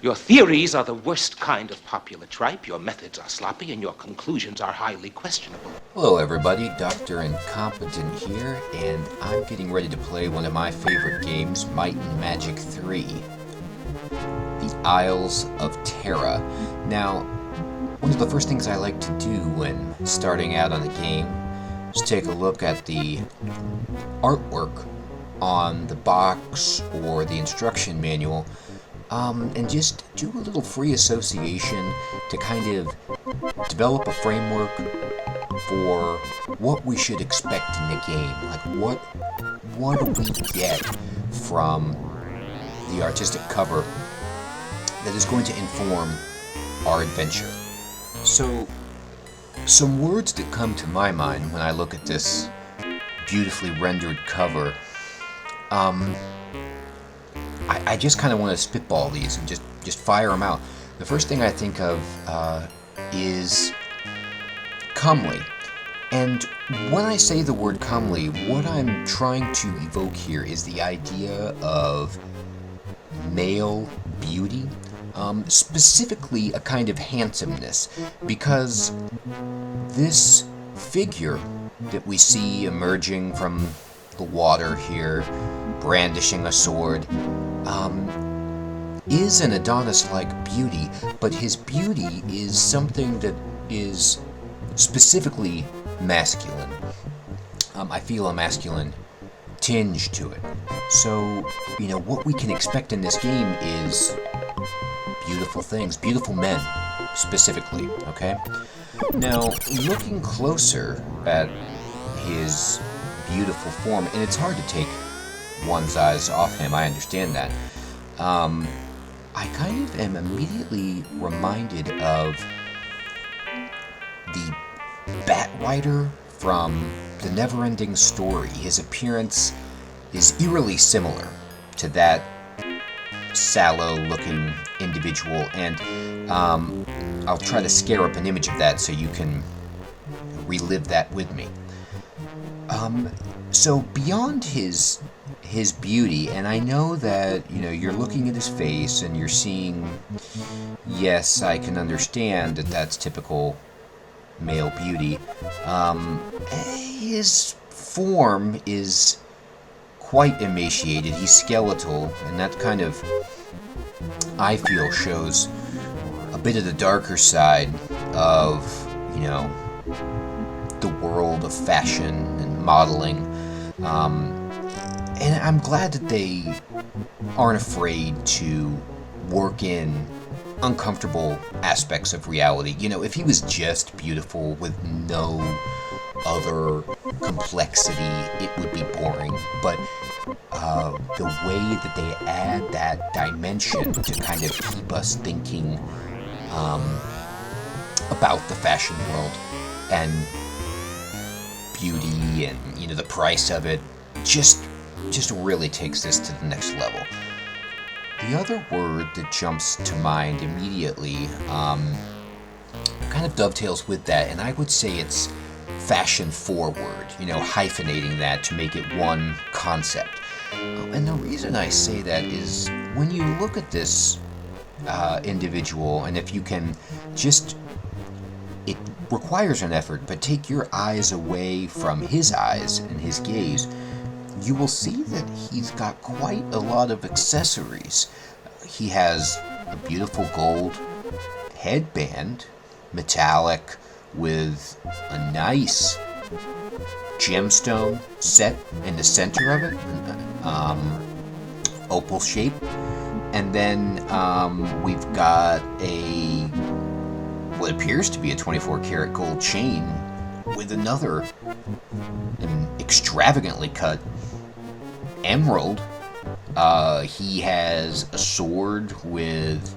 Your theories are the worst kind of popular tripe, your methods are sloppy, and your conclusions are highly questionable. Hello everybody, Dr. Incompetent here, and I'm getting ready to play one of my favorite games, Might and Magic 3, The Isles of Terra. Now, one of the first things I like to do when starting out on the game is take a look at the artwork on the box or the instruction manual, and just do a little free association to kind of develop a framework for what we should expect in the game. Like, what do we get from the artistic cover that is going to inform our adventure? So, some words that come to my mind when I look at this beautifully rendered cover, I just kind of want to spitball these and just fire them out. The first thing I think of is comely. And when I say the word comely, what I'm trying to evoke here is the idea of male beauty, specifically a kind of handsomeness, because this figure that we see emerging from the water here, brandishing a sword, is an Adonis-like beauty, but his beauty is something that is specifically masculine. I feel a masculine tinge to it. So, what we can expect in this game is beautiful things, beautiful men, specifically, okay? Now, looking closer at his beautiful form, and it's hard to take one's eyes off him, I understand that, I kind of am immediately reminded of the Bat-Rider from The Never-Ending Story. His appearance is eerily similar to that sallow-looking individual, and I'll try to scare up an image of that so you can relive that with me. So beyond his beauty, and I know that, you're looking at his face and you're seeing, yes, I can understand that that's typical male beauty. His form is quite emaciated. He's skeletal, and that kind of, I feel, shows a bit of the darker side of, the world of fashion and modeling. And I'm glad that they aren't afraid to work in uncomfortable aspects of reality. If he was just beautiful with no other complexity, it would be boring. But the way that they add that dimension to kind of keep us thinking about the fashion world and beauty and, the price of it, just really takes this to the next level. The other word that jumps to mind immediately kind of dovetails with that, and I would say it's fashion forward, hyphenating that to make it one concept. And the reason I say that is when you look at this individual, and if you can just, it requires an effort, but take your eyes away from his eyes and his gaze, you will see that he's got quite a lot of accessories. He has a beautiful gold headband, metallic, with a nice gemstone set in the center of it, opal shape. And then we've got what appears to be a 24-karat gold chain with another extravagantly cut emerald. He has a sword with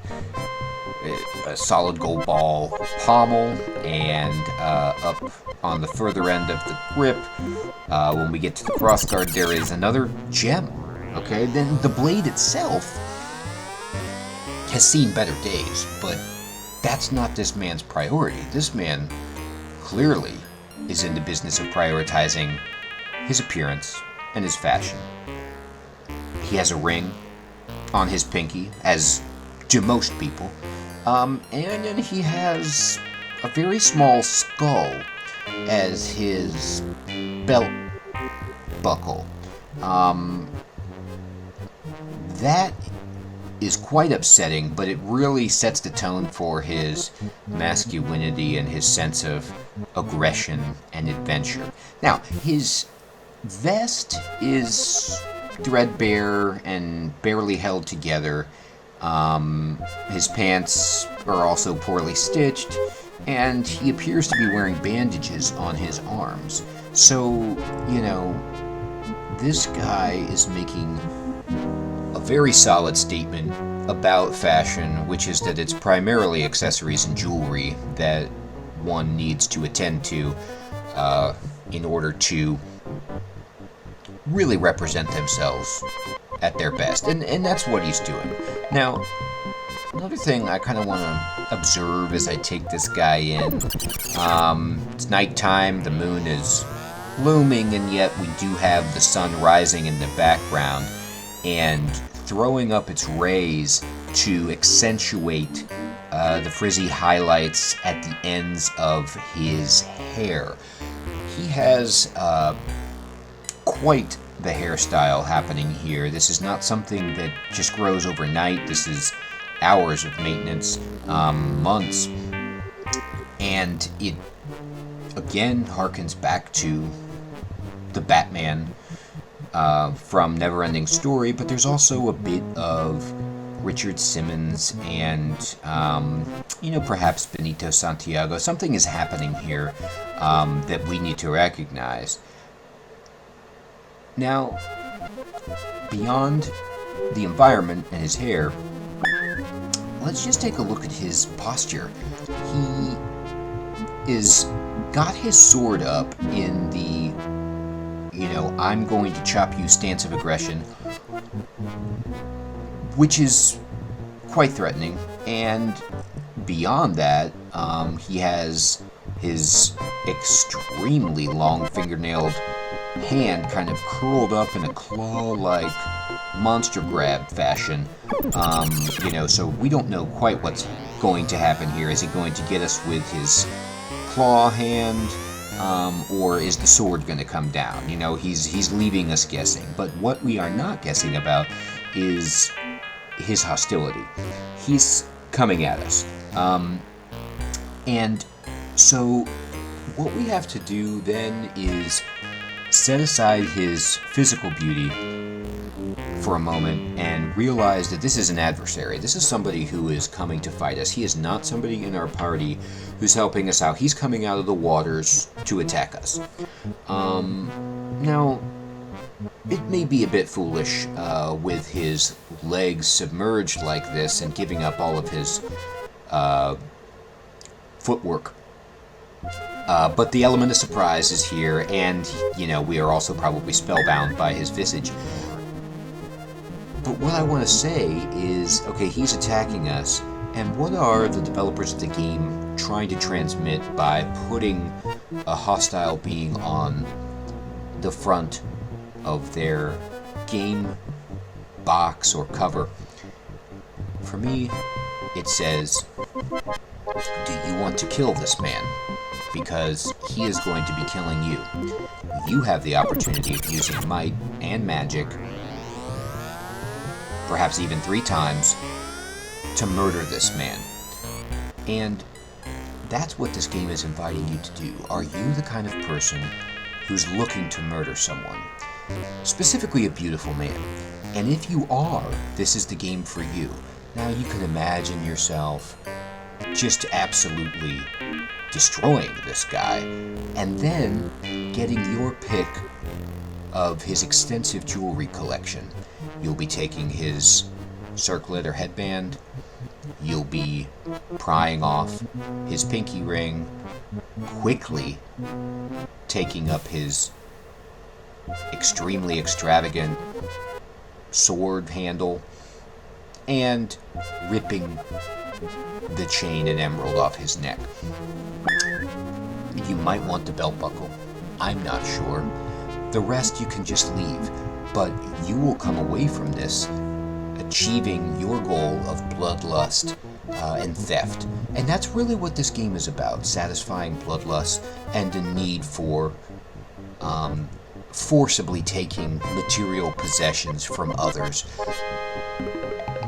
a solid gold ball pommel, and up on the further end of the grip, when we get to the crossguard, there is another gem. Okay, then the blade itself has seen better days, but that's not this man's priority. This man clearly is in the business of prioritizing his appearance and his fashion. He has a ring on his pinky, as to most people. And then he has a very small skull as his belt buckle. That is quite upsetting, but it really sets the tone for his masculinity and his sense of aggression and adventure. Now, his vest is threadbare and barely held together. His pants are also poorly stitched, and he appears to be wearing bandages on his arms. So, this guy is making a very solid statement about fashion, which is that it's primarily accessories and jewelry that one needs to attend to in order to really represent themselves at their best. And that's what he's doing. Now, another thing I kind of want to observe as I take this guy in, it's nighttime, the moon is looming, and yet we do have the sun rising in the background and throwing up its rays to accentuate the frizzy highlights at the ends of his hair. He has quite the hairstyle happening here. This is not something that just grows overnight. This is hours of maintenance, months, and it again harkens back to the Batman from Neverending Story, but there's also a bit of Richard Simmons and, perhaps Benito Santiago. Something is happening here that we need to recognize. Now, beyond the environment and his hair, let's just take a look at his posture. He is got his sword up in the I'm going to chop you stance of aggression, which is quite threatening. And beyond that, he has his extremely long fingernailed hand kind of curled up in a claw-like monster grab fashion. So we don't know quite what's going to happen here. Is he going to get us with his claw hand? Or is the sword going to come down? He's leaving us guessing. But what we are not guessing about is his hostility. He's coming at us. And so what we have to do then is set aside his physical beauty for a moment and realize that this is an adversary. This is somebody who is coming to fight us. He is not somebody in our party who's helping us out. He's coming out of the waters to attack us. Now, it may be a bit foolish with his legs submerged like this and giving up all of his footwork. But the element of surprise is here, and, we are also probably spellbound by his visage. But what I want to say is, okay, he's attacking us, and what are the developers of the game trying to transmit by putting a hostile being on the front of their game box or cover? For me, it says, do you want to kill this man? Because he is going to be killing you. You have the opportunity of using might and magic, perhaps even 3 times, to murder this man. And that's what this game is inviting you to do. Are you the kind of person who's looking to murder someone? Specifically a beautiful man. And if you are, this is the game for you. Now you can imagine yourself just absolutely destroying this guy, and then getting your pick of his extensive jewelry collection. You'll be taking his circlet or headband, you'll be prying off his pinky ring, quickly taking up his extremely extravagant sword handle, and ripping the chain and emerald off his neck. You might want the belt buckle. I'm not sure. The rest you can just leave. But you will come away from this a achieving your goal of bloodlust and theft. And that's really what this game is about, satisfying bloodlust and the need for forcibly taking material possessions from others,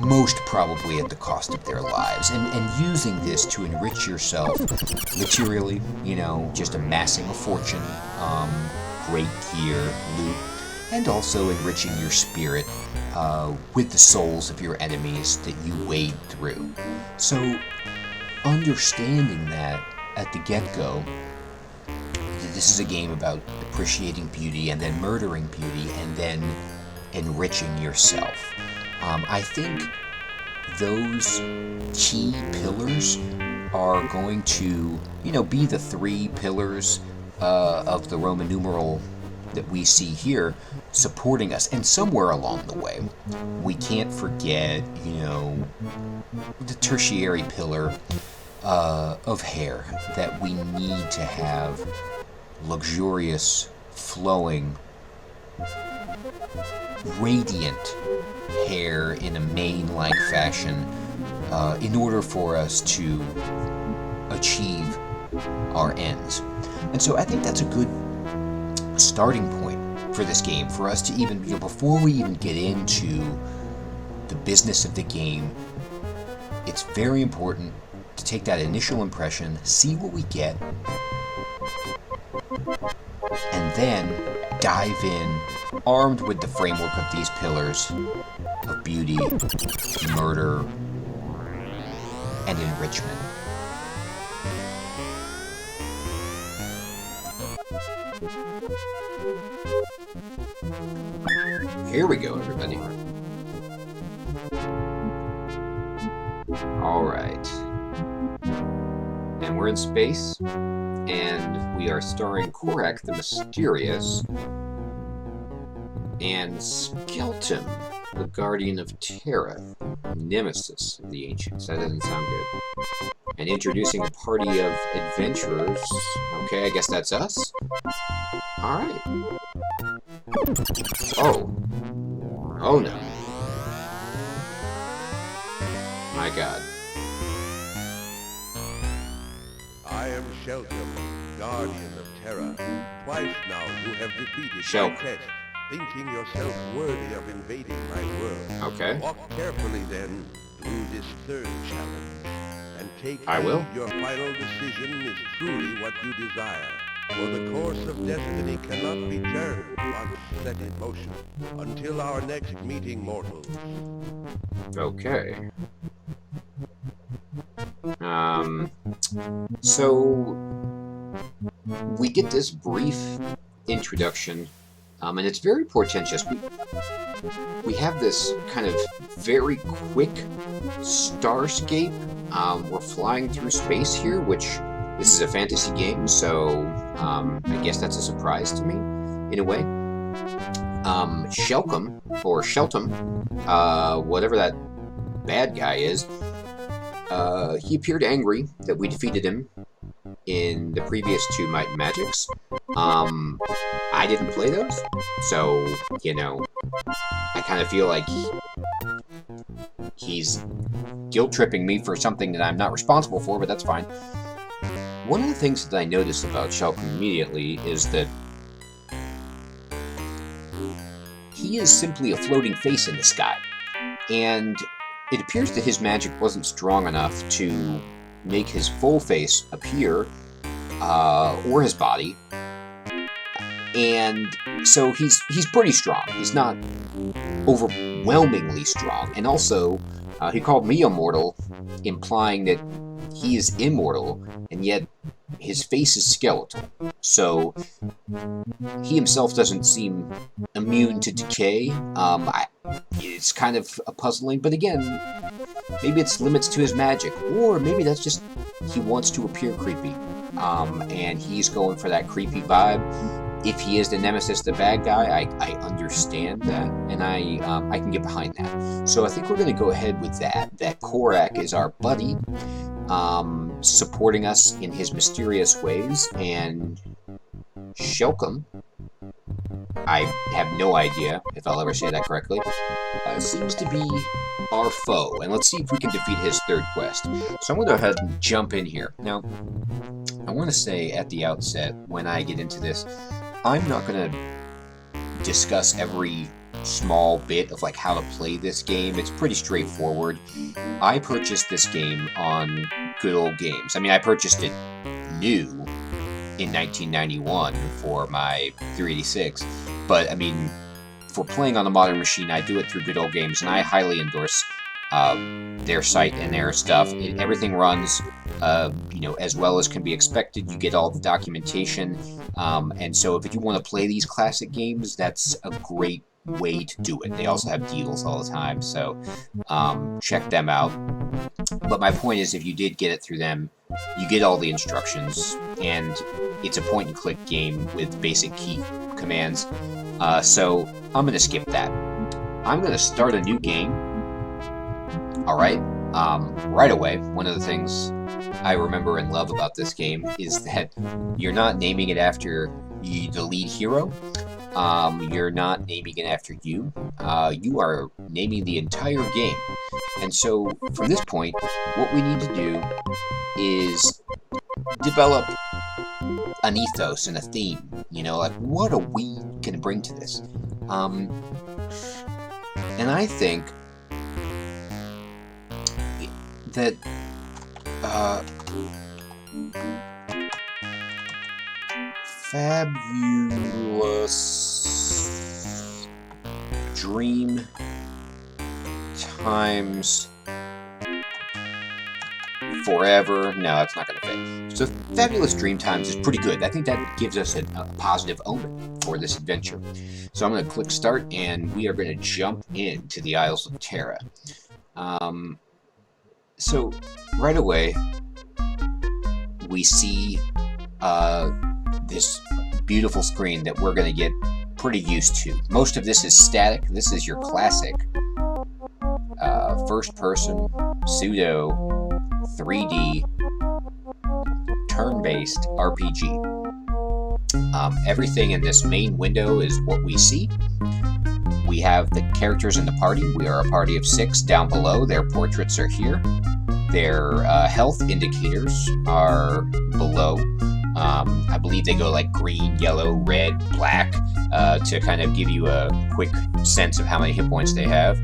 most probably at the cost of their lives, and using this to enrich yourself materially, just amassing a fortune, great gear, loot, and also enriching your spirit with the souls of your enemies that you wade through. So, understanding that at the get-go, this is a game about appreciating beauty and then murdering beauty and then enriching yourself. I think those key pillars are going to, be the 3 pillars of the Roman numeral that we see here supporting us. And somewhere along the way, we can't forget, the tertiary pillar of hair, that we need to have luxurious, flowing, radiant hair in a mane-like fashion in order for us to achieve our ends. And so I think that's a good starting point for this game, for us to even, before we even get into the business of the game, it's very important to take that initial impression, see what we get, and then dive in armed with the framework of these pillars of beauty, murder, and enrichment. Here we go, everybody. Alright. And we're in space, and we are starring Korak the Mysterious and Skeleton, the Guardian of Terra, Nemesis of the Ancients. That doesn't sound good. And introducing a party of adventurers. Okay, I guess that's us. Alright. Oh. Oh no. My god. I am Shelton, Guardian of Terra. Twice now you have defeated my test, thinking yourself worthy of invading my world. Okay. Walk carefully then through this third challenge, and take I will. heed your final decision is truly what you desire. For the course of destiny cannot be turned once set in motion until our next meeting, mortals. Okay. So we get this brief introduction, and it's very portentous. We have this kind of very quick starscape. We're flying through space here, which this is a fantasy game, so I guess that's a surprise to me, in a way. Shelcom, or Sheltum, whatever that bad guy is, he appeared angry that we defeated him in the previous 2 Might and Magics. I didn't play those, so, I kind of feel like he's guilt-tripping me for something that I'm not responsible for, but that's fine. One of the things that I noticed about Shelcom immediately is that he is simply a floating face in the sky, and it appears that his magic wasn't strong enough to make his full face appear, or his body, and so he's pretty strong. He's not overwhelmingly strong, and also he called me immortal, implying that he is immortal, and yet his face is skeletal. So he himself doesn't seem immune to decay. It's kind of puzzling, but again, maybe it's limits to his magic, or maybe that's just he wants to appear creepy, and he's going for that creepy vibe. If he is the Nemesis, the bad guy, I understand that, and I can get behind that. So I think we're going to go ahead with that. That Korak is our buddy, supporting us in his mysterious ways, and Shelcom I have no idea if I'll ever say that correctly, seems to be our foe. And let's see if we can defeat his third quest. So I'm going to go ahead and jump in here. Now, I want to say at the outset, when I get into this, I'm not going to discuss every small bit of like how to play this game. It's pretty straightforward. I purchased this game on Good Old Games. I mean, I purchased it new in 1991 for my 386, but I mean, for playing on the modern machine, I do it through Good Old Games, and I highly endorse their site and their stuff. Everything runs, as well as can be expected. You get all the documentation, and so if you want to play these classic games, that's a great way to do it. They also have deals all the time, so check them out. But my point is, if you did get it through them, you get all the instructions, and it's a point-and-click game with basic key commands. So I'm going to skip that. I'm going to start a new game. Alright, right away. One of the things I remember and love about this game is that you're not naming it after the lead hero. You're not naming it after you. You are naming the entire game. And so, from this point, what we need to do is develop an ethos and a theme. Like, what are we going to bring to this? And I think that fabulous dream times forever. No, that's not going to fit. So fabulous dream times is pretty good. I think that gives us a positive omen for this adventure. So I'm going to click start, and we are going to jump into the Isles of Terra. So right away, we see this beautiful screen that we're going to get pretty used to. Most of this is static. This is your classic first-person, pseudo, 3D, turn-based RPG. Everything in this main window is what we see. We have the characters in the party. We are a party of 6 down below. Their portraits are here. Their health indicators are below. I believe they go like green, yellow, red, black, to kind of give you a quick sense of how many hit points they have.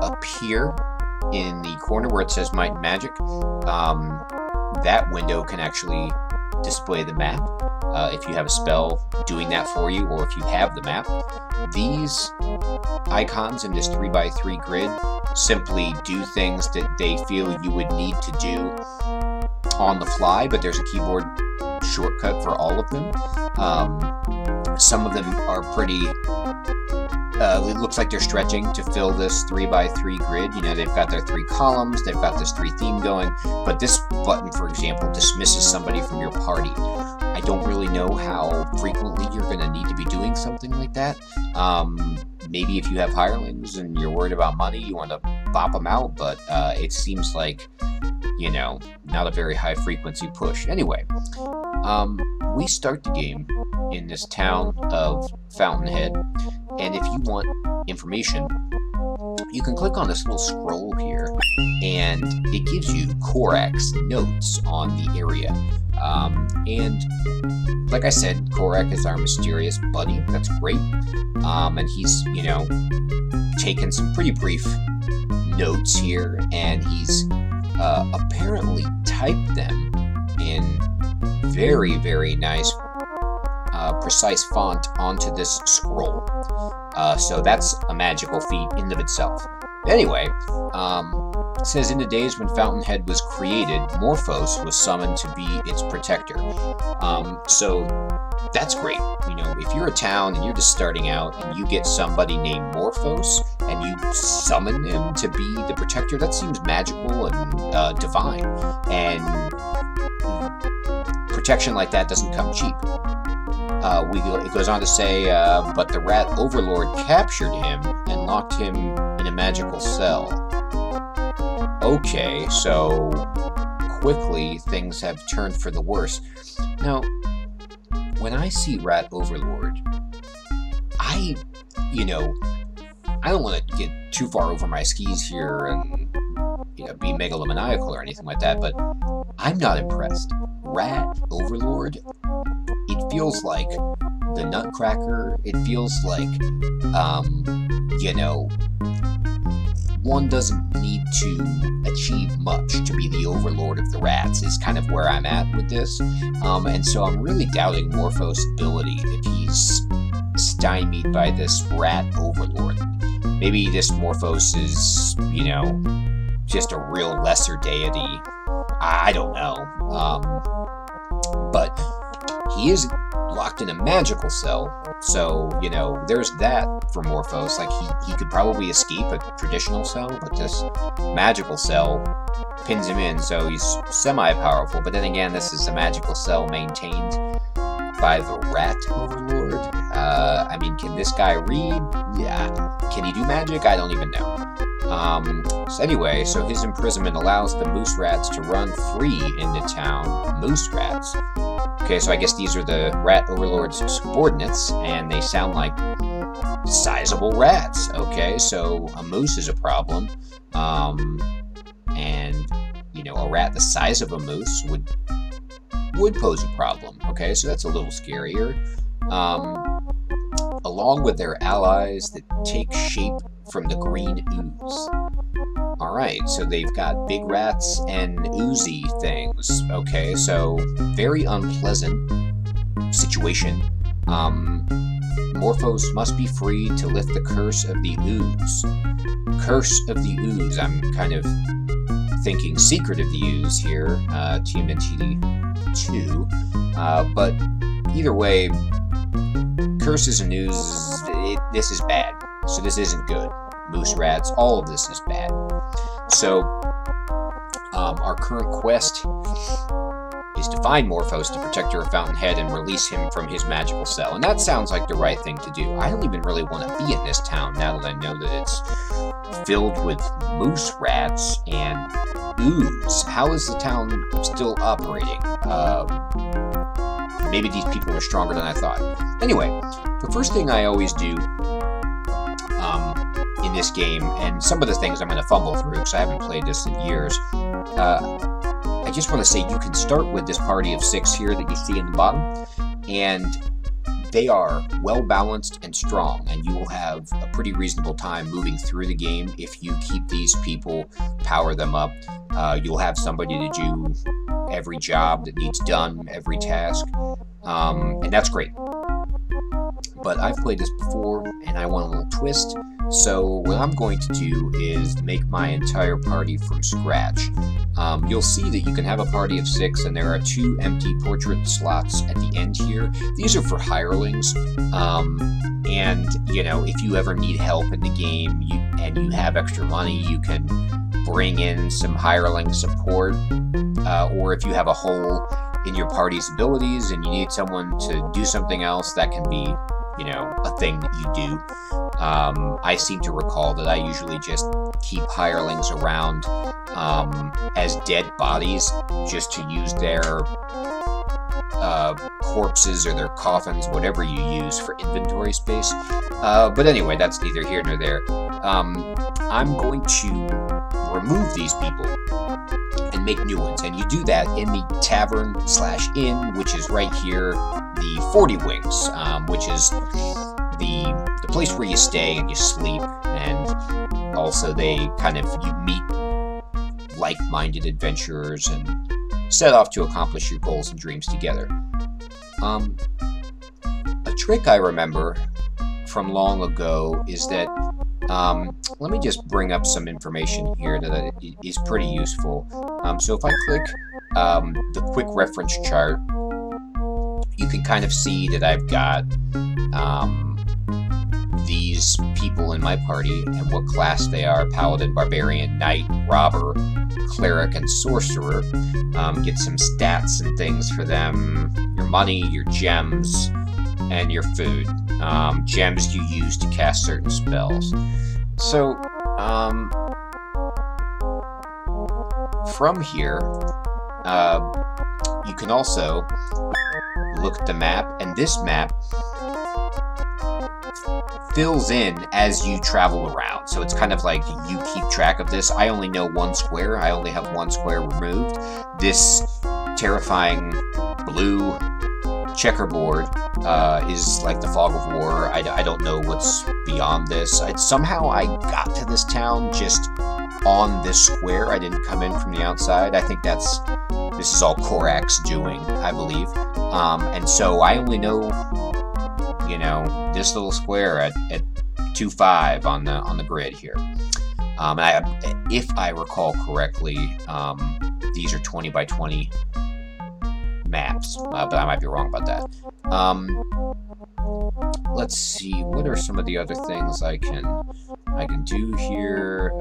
Up here in the corner where it says Might and Magic, that window can actually display the map if you have a spell doing that for you, or if you have the map. These icons in this 3x3 grid simply do things that they feel you would need to do on the fly, but there's a keyboard shortcut for all of them. Some of them are pretty... it looks like they're stretching to fill this 3x3 grid. They've got their 3 columns, they've got this 3 theme going, but this button, for example, dismisses somebody from your party. I don't really know how frequently you're going to need to be doing something like that. Maybe if you have hirelings and you're worried about money, you want to bop them out, but it seems like, not a very high frequency push. Anyway, we start the game in this town of Fountainhead, and if you want information, you can click on this little scroll here, and it gives you Korak's notes on the area. And like I said, Korak is our mysterious buddy. That's great. And he's, taken some pretty brief notes here, and he's apparently typed them in very, very nice, precise font onto this scroll. So that's a magical feat in and of itself. Anyway, it says, in the days when Fountainhead was created, Morphos was summoned to be its protector. So that's great. If you're a town and you're just starting out and you get somebody named Morphos and you summon them to be the protector, that seems magical and divine. And protection like that doesn't come cheap. It goes on to say, but the rat overlord captured him and locked him in a magical cell. Okay, so quickly things have turned for the worse. Now, when I see Rat Overlord, I don't want to get too far over my skis here and be megalomaniacal or anything like that, but I'm not impressed. Rat Overlord, it feels like the Nutcracker. It feels like, one doesn't need to achieve much to be the overlord of the rats is kind of where I'm at with this. And so I'm really doubting Morphos' ability if he's stymied by this rat overlord. Maybe this Morphos is, just a real lesser deity. I don't know. But he is locked in a magical cell, so, there's that for Morphos. Like, he could probably escape a traditional cell, but this magical cell pins him in, so he's semi-powerful. But then again, this is a magical cell maintained by the Rat Overlord. Can this guy read? Yeah. Can he do magic? I don't even know. So his imprisonment allows the moose rats to run free into town. Moose rats. Okay, so I guess these are the Rat Overlord's subordinates, and they sound like sizable rats. Okay, so a moose is a problem. A rat the size of a moose would pose a problem. Okay, so that's a little scarier. Along with their allies that take shape from the green ooze. Alright, so they've got big rats and oozy things. Okay, so very unpleasant situation. Morphos must be free to lift the curse of the ooze. Curse of the ooze. I'm kind of thinking secret of the ooze here, TMNT 2. But either way, curses and ooze, this is bad. So this isn't good. Moose rats, all of this is bad. So, our current quest is to find Morphos to protect your fountainhead and release him from his magical cell. And that sounds like the right thing to do. I don't even really want to be in this town now that I know that it's filled with moose rats and ooze. How is the town still operating? Maybe these people are stronger than I thought. Anyway, the first thing I always do in this game, and some of the things I'm going to fumble through because I haven't played this in years, I just want to say you can start with this party of 6 here that you see in the bottom, and they are well balanced and strong, and you will have a pretty reasonable time moving through the game if you keep these people, power them up. You'll have somebody to do every job that needs done, every task, and that's great. But I've played this before, and I want a little twist, so what I'm going to do is make my entire party from scratch. You'll see that you can have a party of 6, and there are 2 empty portrait slots at the end here. These are for hirelings, and, if you ever need help in the game and you have extra money, you can bring in some hireling support, or if you have a hole in your party's abilities and you need someone to do something else, that can be a thing that you do. I seem to recall that I usually just keep hirelings around as dead bodies just to use their corpses or their coffins, whatever you use for inventory space. But anyway, that's neither here nor there. I'm going to remove these people and make new ones, and you do that in the tavern/inn, which is right here, the 40 Wings, which is the place where you stay and you sleep, and also you meet like-minded adventurers and set off to accomplish your goals and dreams together. A trick I remember from long ago is that, let me just bring up some information here that is pretty useful. So if I click the quick reference chart, you can kind of see that I've got these people in my party and what class they are: Paladin, Barbarian, Knight, Robber, Cleric, and Sorcerer. Get some stats and things for them: your money, your gems, and your food. Gems you use to cast certain spells. So, from here, you can also look at the map, and this map fills in as you travel around. So it's kind of like you keep track of this. I only know one square. I only have one square removed. This terrifying blue checkerboard is like the fog of war. I don't know what's beyond this. Somehow I got to this town just on this square. I didn't come in from the outside. I think this is all Korak's doing, I believe. And so I only know, this little square at 2-5 on the grid here. If I recall correctly, these are 20 by 20 maps, but I might be wrong about that. Let's see, what are some of the other things I can do here?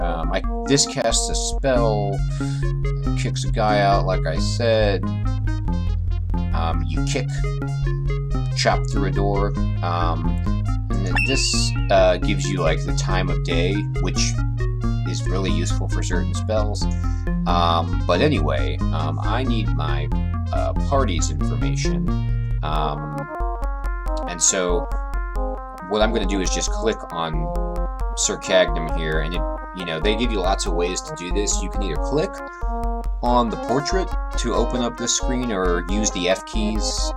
This casts a spell, kicks a guy out, like I said. You kick, chop through a door, and then this gives you like the time of day, which is really useful for certain spells. But anyway, I need my party's information, and so what I'm going to do is just click on Sir Cagnum here, and they give you lots of ways to do this. You can either click on the portrait to open up this screen, or use the F keys,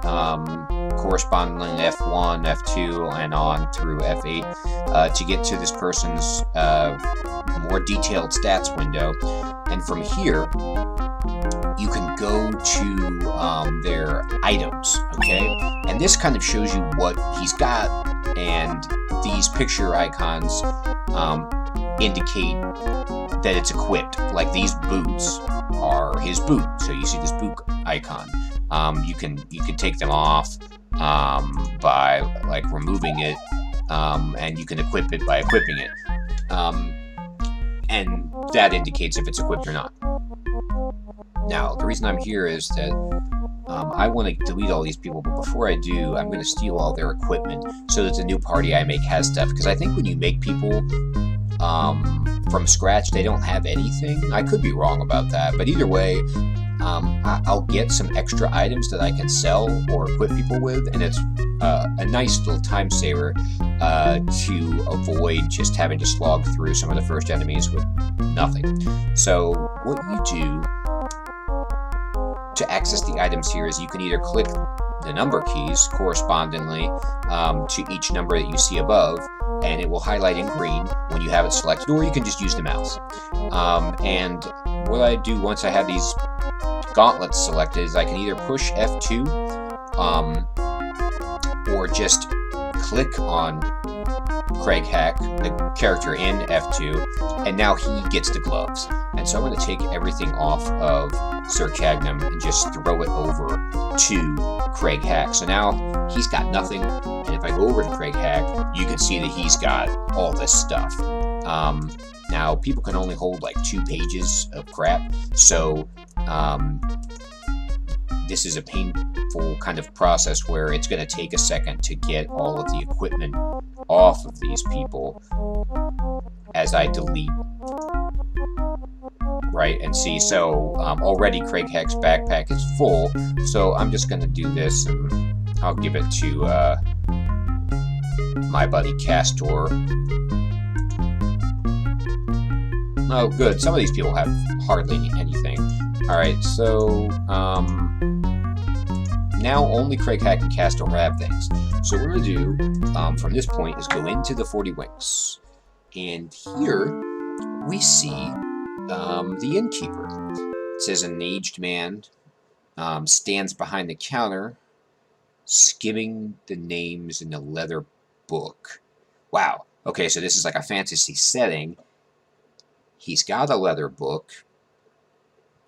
corresponding F1, F2, and on through F8 to get to this person's more detailed stats window. And from here, you can go to their items, okay? And this kind of shows you what he's got, and these picture icons indicate that it's equipped. Like these boots are his boot, so you see this boot icon. You can take them off by like removing it, and you can equip it by equipping it, and that indicates if it's equipped or not. Now, the reason I'm here is that I want to delete all these people, but before I do, I'm going to steal all their equipment so that the new party I make has stuff. Because I think when you make people from scratch, they don't have anything. I could be wrong about that, but either way, I'll get some extra items that I can sell or equip people with, and it's a nice little time saver to avoid just having to slog through some of the first enemies with nothing. So what you do to access the items here is you can either click the number keys correspondingly to each number that you see above, and it will highlight in green when you have it selected, or you can just use the mouse. And what I do once I have these gauntlets selected is I can either push F2 or just click on Craig Hack, the character in F2, and now he gets the gloves. And so I'm going to take everything off of Sir Cagnum and just throw it over to Craig Hack. So now he's got nothing, and if I go over to Craig Hack, you can see that he's got all this stuff. Now, people can only hold like 2 pages of crap, so this is a painful kind of process where it's going to take a second to get all of the equipment off of these people as I delete. Right, and see, so already Craig Hack's backpack is full, so I'm just going to do this, and I'll give it to my buddy Castor. Oh, good, some of these people have hardly anything. Alright, so now only Craig Hack and Castor have things. So what we're going to do from this point is go into the 40 Winks, and here we see the innkeeper. It says an aged man stands behind the counter, skimming the names in a leather book. Wow. Okay, so this is like a fantasy setting. He's got a leather book.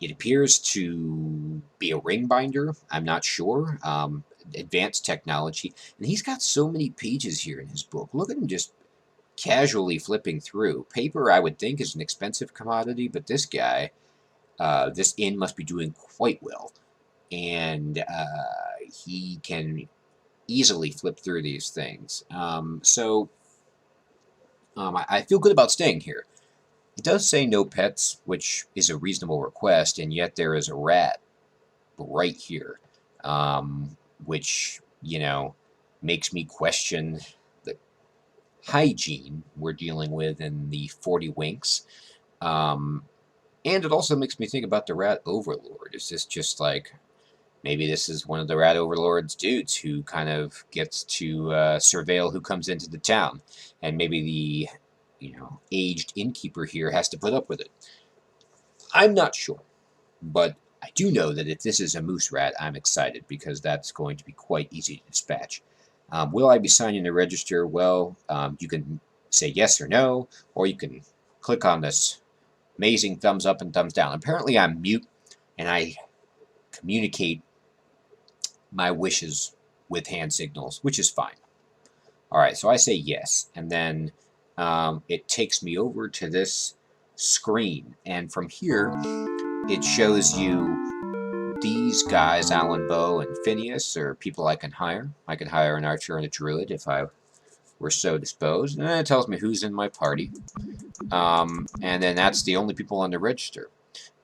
It appears to be a ring binder. I'm not sure. Advanced technology. And he's got so many pages here in his book. Look at him just casually flipping through. Paper, I would think, is an expensive commodity, but this guy, this inn must be doing quite well. And he can easily flip through these things. So I feel good about staying here. It does say no pets, which is a reasonable request, and yet there is a rat right here, which, makes me question hygiene we're dealing with in the 40 Winks. And it also makes me think about the Rat Overlord. Is this just like, maybe this is one of the Rat Overlord's dudes who kind of gets to surveil who comes into the town, and maybe the, aged innkeeper here has to put up with it. I'm not sure, but I do know that if this is a moose rat, I'm excited because that's going to be quite easy to dispatch. Will I be signing the register? Well, you can say yes or no, or you can click on this amazing thumbs up and thumbs down. Apparently I'm mute, and I communicate my wishes with hand signals, which is fine. Alright, so I say yes, and then it takes me over to this screen, and from here it shows you these guys, Alan Bow and Phineas, are people I can hire. I can hire an archer and a druid if I were so disposed, and then it tells me who's in my party, and then that's the only people on the register.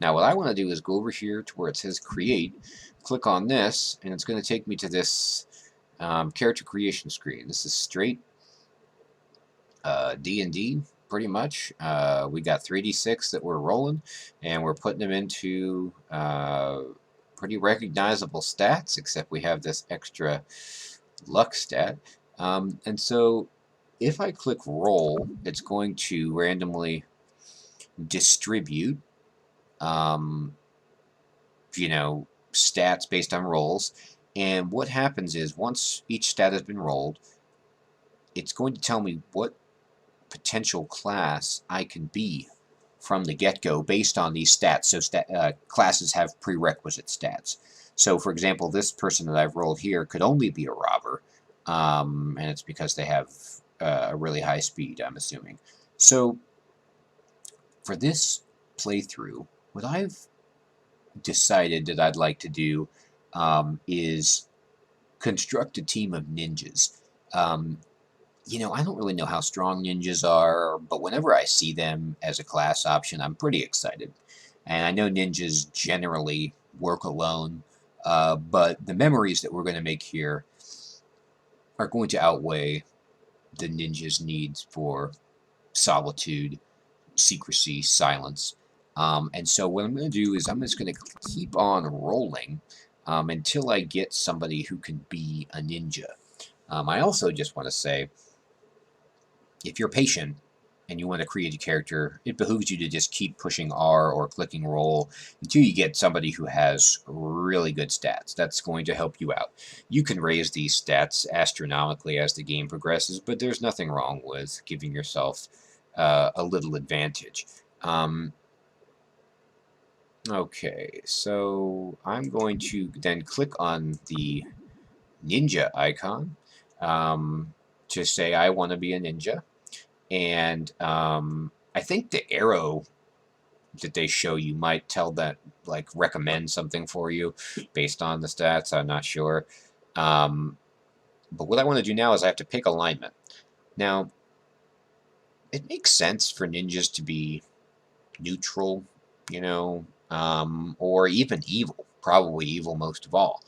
Now what I want to do is go over here to where it says create, click on this, and it's going to take me to this character creation screen. This is straight D&D, pretty much. We got 3d6 that we're rolling, and we're putting them into pretty recognizable stats, except we have this extra luck stat. And so if I click roll, it's going to randomly distribute stats based on rolls. And what happens is once each stat has been rolled, it's going to tell me what potential class I can be from the get-go based on these stats. So classes have prerequisite stats. So for example, this person that I've rolled here could only be a robber, and it's because they have a really high speed, I'm assuming. So for this playthrough, what I've decided that I'd like to do is construct a team of ninjas. I don't really know how strong ninjas are, but whenever I see them as a class option, I'm pretty excited. And I know ninjas generally work alone, but the memories that we're going to make here are going to outweigh the ninja's needs for solitude, secrecy, silence. And so what I'm going to do is I'm just going to keep on rolling until I get somebody who can be a ninja. I also just want to say, if you're patient and you want to create a character, it behooves you to just keep pushing R or clicking roll until you get somebody who has really good stats. That's going to help you out. You can raise these stats astronomically as the game progresses, but there's nothing wrong with giving yourself a little advantage. Okay, so I'm going to then click on the ninja icon to say I want to be a ninja. And I think the arrow that they show you might tell that, like, recommend something for you based on the stats. I'm not sure. But what I want to do now is I have to pick alignment. Now, it makes sense for ninjas to be neutral, or even evil. Probably evil most of all.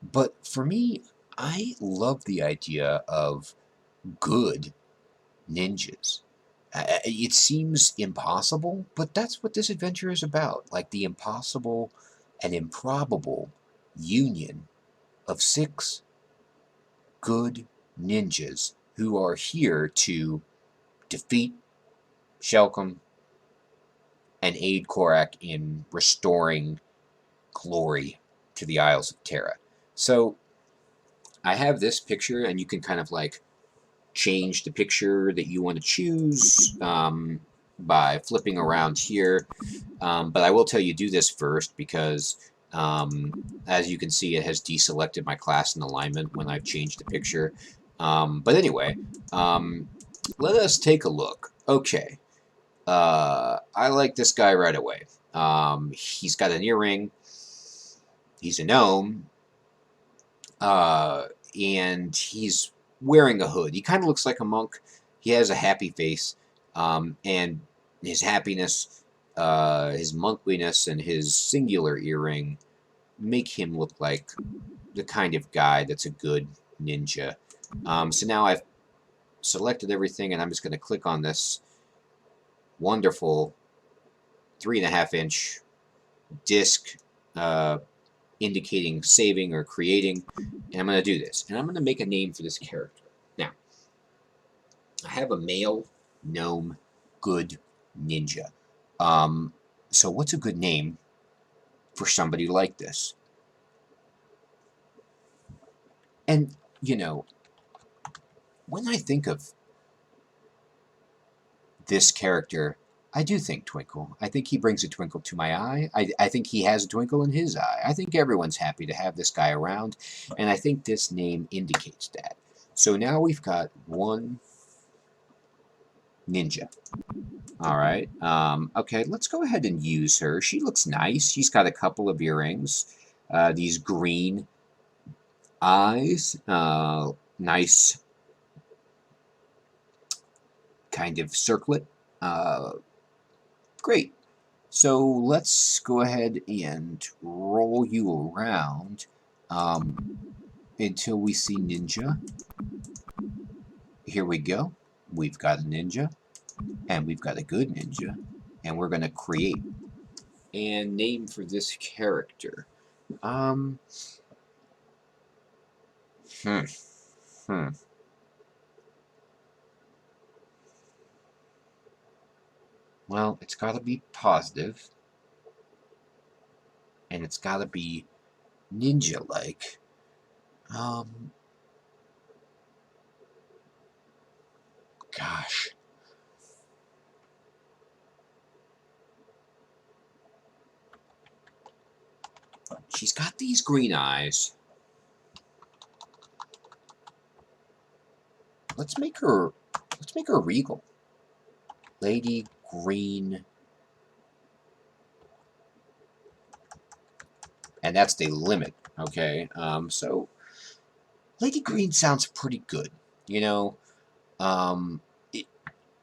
But for me, I love the idea of good ninjas. It seems impossible, but that's what this adventure is about. Like the impossible and improbable union of 6 good ninjas who are here to defeat Shelcom and aid Korak in restoring glory to the Isles of Terra. So I have this picture, and you can kind of like change the picture that you want to choose by flipping around here. But I will tell you, do this first because as you can see, it has deselected my class and alignment when I've changed the picture. But anyway, let us take a look. Okay. I like this guy right away. He's got an earring. He's a gnome. And he's wearing a hood. He kind of looks like a monk. He has a happy face. And his happiness, his monkliness, and his singular earring make him look like the kind of guy that's a good ninja. So now I've selected everything, and I'm just going to click on this wonderful 3.5-inch disc indicating saving or creating, and I'm going to do this. And I'm going to make a name for this character. Now, I have a male gnome good ninja. So what's a good name for somebody like this? And, you know, when I think of this character, I do think Twinkle. I think he brings a twinkle to my eye. I think he has a twinkle in his eye. I think everyone's happy to have this guy around, and I think this name indicates that. So now we've got one ninja. All right. Okay, let's go ahead and use her. She looks nice. She's got a couple of earrings. These green eyes. Nice kind of circlet. Great. So let's go ahead and roll you around until we see ninja. Here we go. We've got a ninja, and we've got a good ninja, and we're going to create and name for this character. Well, it's got to be positive, and it's got to be ninja-like. Gosh. She's got these green eyes. Let's make her regal. Lady Green. And that's the limit, okay? So Lady Green sounds pretty good. You know,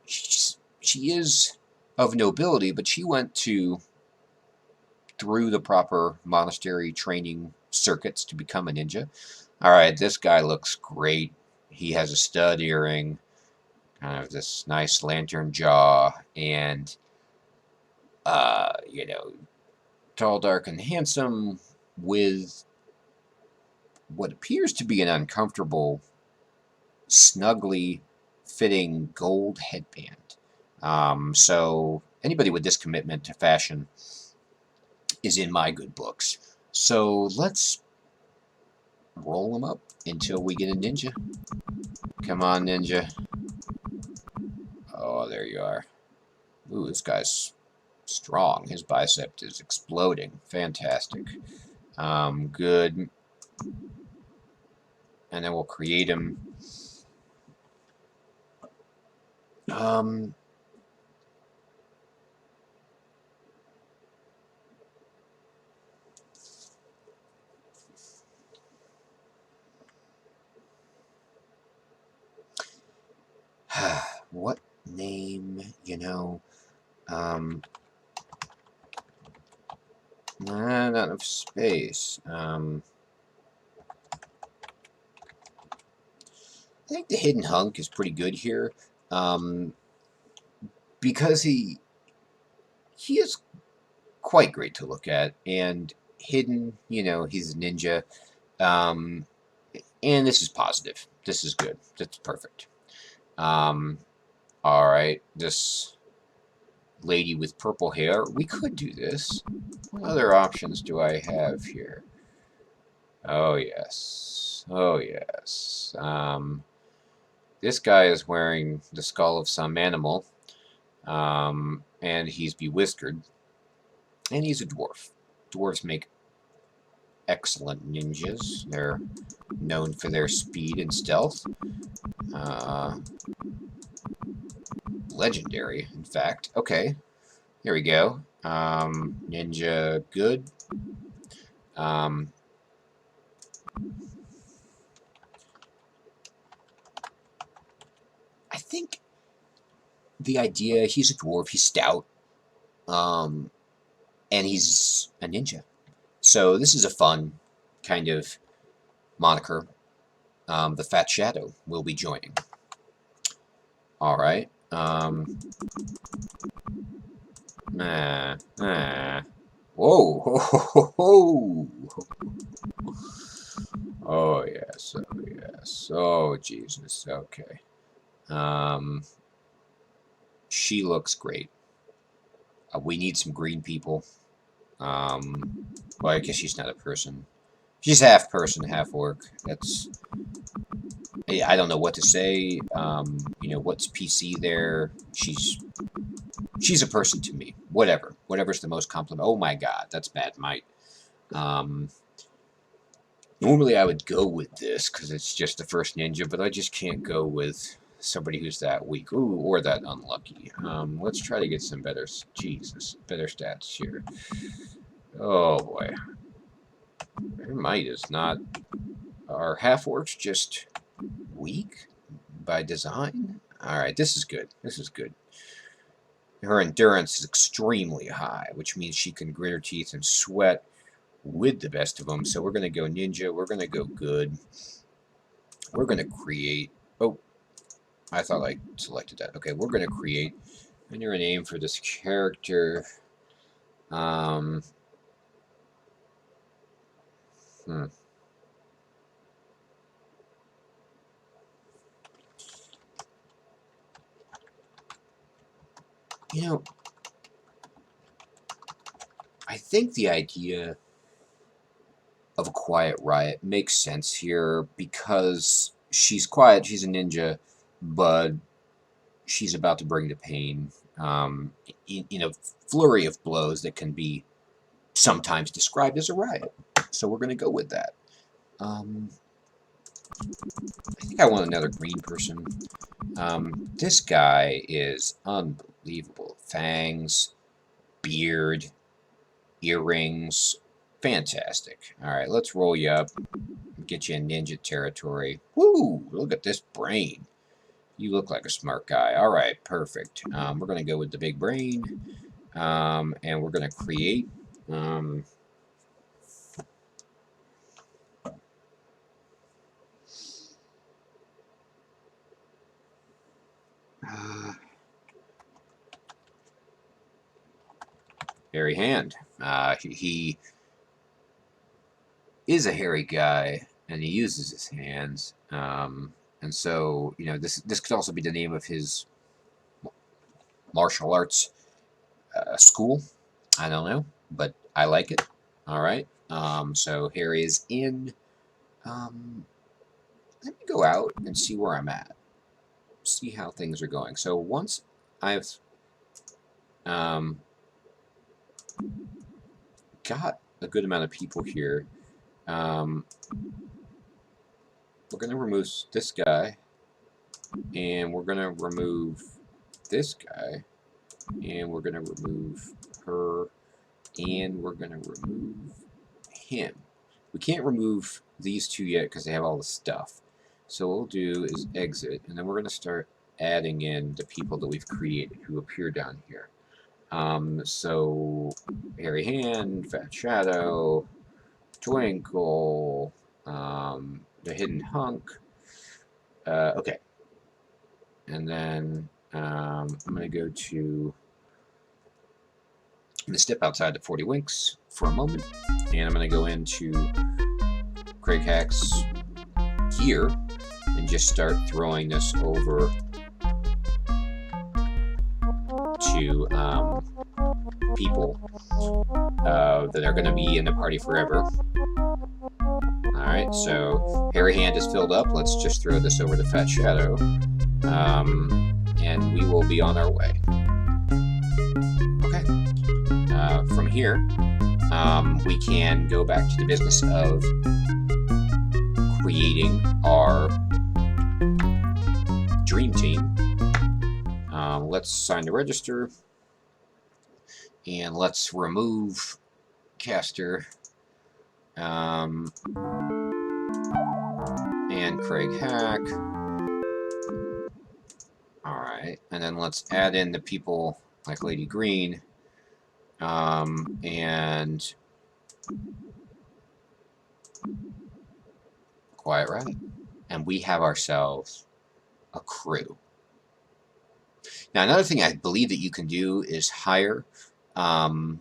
she is of nobility, but she went through the proper monastery training circuits to become a ninja. All right, this guy looks great. He has a stud earring, kind of this nice lantern jaw, and you know, tall, dark, and handsome with what appears to be an uncomfortable, snugly fitting gold headband. So anybody with this commitment to fashion is in my good books. So let's roll them up until we get a ninja. Come on, ninja. Oh, there you are. Ooh, this guy's strong. His bicep is exploding. Fantastic. Good. And then we'll create him. What name, you know, not enough space. I think the hidden hunk is pretty good here, because he is quite great to look at, and hidden, you know, he's a ninja, and this is positive. This is good. That's perfect. All right, this lady with purple hair. We could do this. What other options do I have here? Oh, yes. Oh, yes. This guy is wearing the skull of some animal, and he's bewhiskered, and he's a dwarf. Dwarves make excellent ninjas. They're known for their speed and stealth. Legendary, in fact. Okay, here we go. Ninja good. I think the idea, he's a dwarf, he's stout, and he's a ninja. So this is a fun kind of moniker. The Fat Shadow will be joining. All right. Whoa. Oh, yes. Oh, yes. Oh, Jesus. Okay. She looks great. We need some green people. Well, I guess she's not a person. She's half person, half orc. That's... I don't know what to say. You know, what's PC there? She's a person to me. Whatever. Whatever's the most compliment. Oh my god, that's bad might. Normally I would go with this because it's just the first ninja, but I just can't go with somebody who's that weak. Ooh, or that unlucky. Let's try to get some better... Jesus. Better stats here. Oh boy. Her might is not... Are half-orcs just weak by design? Alright, this is good. This is good. Her endurance is extremely high, which means she can grit her teeth and sweat with the best of them. So we're going to go ninja. We're going to go good. We're going to create... Oh, I thought I selected that. Okay, we're going to create... Enter a name for this character. You know, I think the idea of a quiet riot makes sense here because she's quiet, she's a ninja, but she's about to bring the pain in a flurry of blows that can be sometimes described as a riot. So we're going to go with that. I think I want another green person. This guy is unbelievable. Fangs, beard, earrings, fantastic. Alright, let's roll you up. Get you in ninja territory. Woo! Look at this brain. You look like a smart guy. Alright, perfect. We're going to go with the big brain. And we're going to create... hairy hand. He is a hairy guy, and he uses his hands. And so, you know, this could also be the name of his martial arts school. I don't know, but I like it. All right. So Harry is in. Let me go out and see where I'm at. See how things are going. So once I've got a good amount of people here, we're going to remove this guy, and we're going to remove this guy, and we're going to remove her, and we're going to remove him. We can't remove these two yet because they have all the stuff. So what we'll do is exit, and then we're going to start adding in the people that we've created who appear down here. So Hairy Hand, Fat Shadow, Twinkle, the Hidden Hunk. Okay. And then I'm going to go to... I'm going to step outside the 40 Winks for a moment, and I'm going to go into Craig Hack's here and just start throwing this over to people that are going to be in the party forever. Alright, so Hairy Hand is filled up. Let's just throw this over to Fat Shadow, and we will be on our way. Okay. From here, we can go back to the business of creating our dream team. Let's sign the register, and let's remove Caster and Craig Hack. Alright, and then let's add in the people like Lady Green, and Quiet Riot. And we have ourselves a crew. Now, another thing I believe that you can do is hire Alan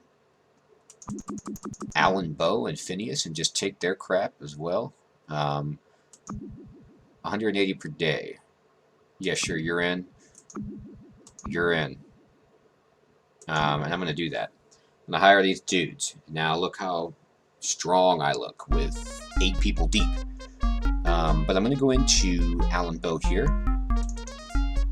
Bow and Phineas and just take their crap as well. 180 per day. Yeah, sure, you're in. You're in. And I'm going to do that. I'm going to hire these dudes. Now, look how strong I look with 8 people deep. But I'm going to go into Alan Bow here.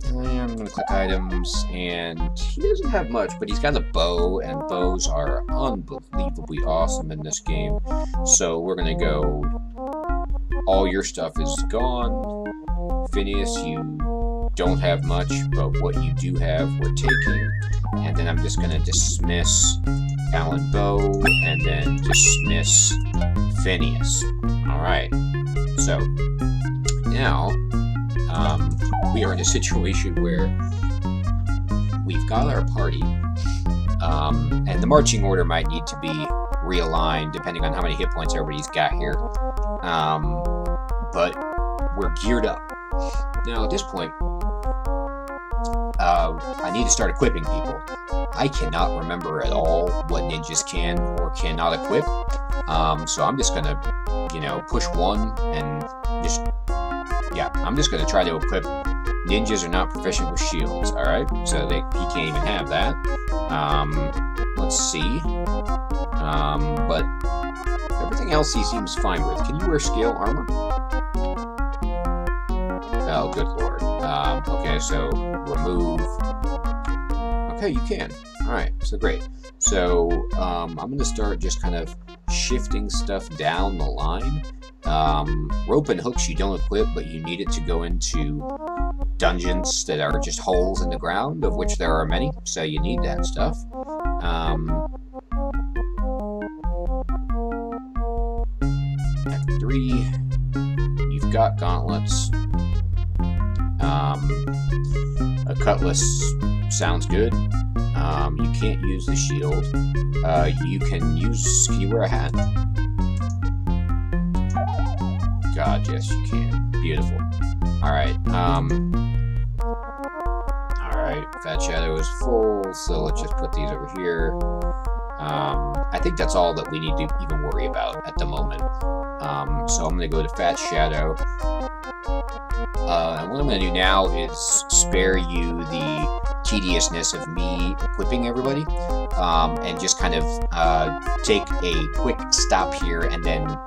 And I'm going to click items, and he doesn't have much, but he's got a bow, and bows are unbelievably awesome in this game. So we're going to go, all your stuff is gone. Phineas, you don't have much, but what you do have, we're taking. And then I'm just going to dismiss Alan Bow, and then dismiss Phineas. Alright, so now we are in a situation where we've got our party, and the marching order might need to be realigned depending on how many hit points everybody's got here. But we're geared up. Now at this point, I need to start equipping people. I cannot remember at all what ninjas can or cannot equip, so I'm just gonna, push 1 and just, I'm just gonna try to equip. Ninjas are not proficient with shields, alright? So he can't even have that. Let's see. But everything else he seems fine with. Can you wear scale armor? Oh, good lord. Okay, so remove. Okay, you can. Alright, so great. So I'm going to start just kind of shifting stuff down the line. Rope and hooks you don't equip, but you need it to go into dungeons that are just holes in the ground, of which there are many, so you need that stuff. F3, you've got gauntlets. A cutlass sounds good. You can't use the shield. Can you wear a hat? God, yes, you can. Beautiful. Alright, alright, Fat Shadow is full, so let's just put these over here. I think that's all that we need to even worry about at the moment. So I'm going to go to Fat Shadow. And what I'm going to do now is spare you the tediousness of me equipping everybody, and just kind of take a quick stop here and then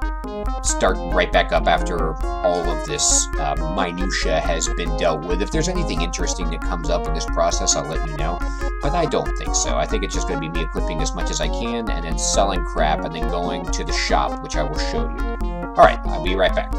start right back up after all of this minutia has been dealt with. If there's anything interesting that comes up in this process, I'll let you know, but I don't think so. I think it's just going to be me equipping as much as I can and then selling crap and then going to the shop, which I will show you. Alright, I'll be right back.